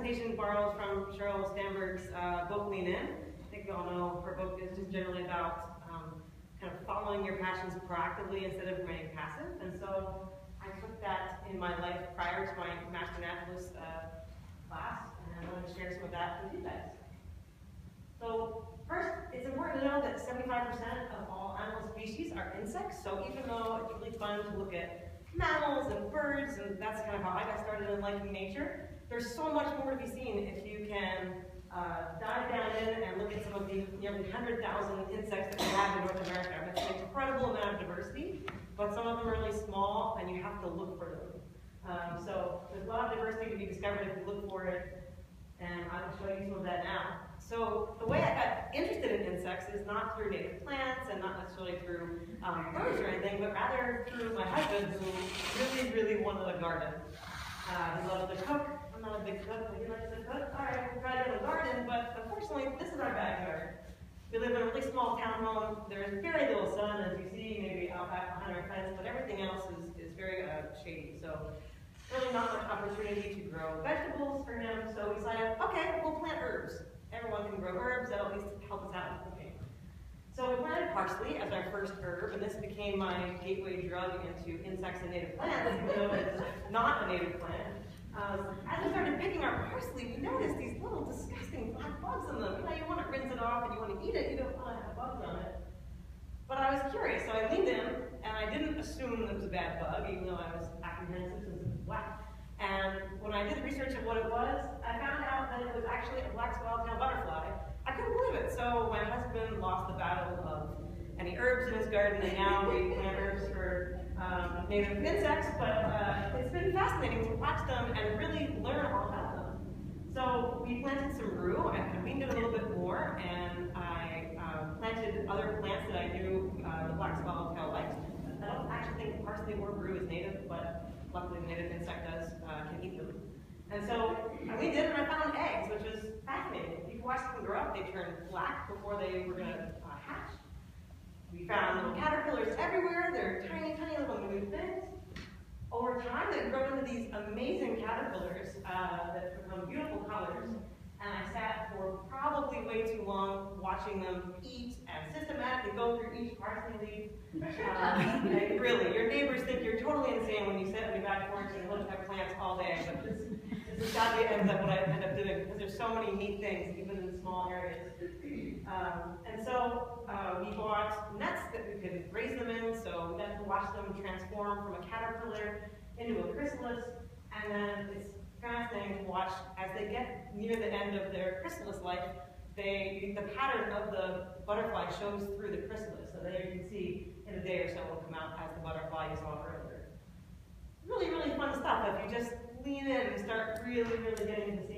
presentation borrows from Sheryl Sandberg's book, Lean In. I think we all know her book is just generally about kind of following your passions proactively instead of remaining passive. And so I took that in my life prior to my Master Naturalist class, and I want to share some of that with you guys. So first, it's important to know that 75% of all animal species are insects. So even though it's really fun to look at mammals and birds, and that's kind of how I got started in liking nature, there's so much more to be seen if you can dive down in and look at some of the nearly 100,000 insects that we have in North America. I mean, it's an incredible amount of diversity, but some of them are really small, and you have to look for them. So there's a lot of diversity to be discovered if you look for it, and I will show you some of that now. So the way I got interested in insects is not through native plants and not necessarily through birds or anything, but rather through my husband, who really wanted a garden. He loved to cook. I'm not a big cook, but he likes to cook. All right, we'll try to have a garden, but unfortunately, this is our backyard. We live in a really small townhome. There is very little sun, as you see, maybe out back behind our fence, but everything else is very shady. So really not much opportunity to grow vegetables for him. So we decided, okay, we'll plant herbs. Everyone can grow herbs. That'll at least help us out with cooking. So we planted parsley as our first herb, and this became my gateway drug into insects and native plants, even though it's not a native plant. As we started picking our parsley, we noticed these little disgusting black bugs in them. You know, you want to rinse it off and you want to eat it, you don't want to have bugs on it. But I was curious, so I leaned in, and I didn't assume it was a bad bug, even though I was apprehensive since it was black. And when I did research of what it was, I found out that it was actually a black swallowtail butterfly. I couldn't believe it. So my husband lost the battle of any herbs in his garden, and now we plant herbs for native insects, but it's been fascinating to watch them and really learn all about them. So we planted some rue. I weaned it a little bit more, and I planted other plants that I knew the black swallowtail liked. I don't actually think parsley or rue is native, but luckily the native insect does can eat them. And so I weaned it, and I found eggs, which is fascinating. You can watch them grow up. They turn black before they were going to hatch. We found little caterpillars everywhere. They're tiny, tiny little minute things. Over time, they've grown into these amazing caterpillars that become beautiful colors. And I sat for probably way too long watching them eat and systematically go through each parsley leaf. Really, your neighbors think you're totally insane when you sit on your back porch and look at plants all day. But this is sadly ends up what I end up doing, because there's so many neat things, even in small areas. And so we bought nets that we could raise them in, so we got to watch them transform from a caterpillar into a chrysalis, and then it's fascinating to watch as they get near the end of their chrysalis life. The pattern of the butterfly shows through the chrysalis, so there you can see in a day or so it will come out as the butterfly you saw earlier. Really, really fun stuff if you just lean in and start really getting to see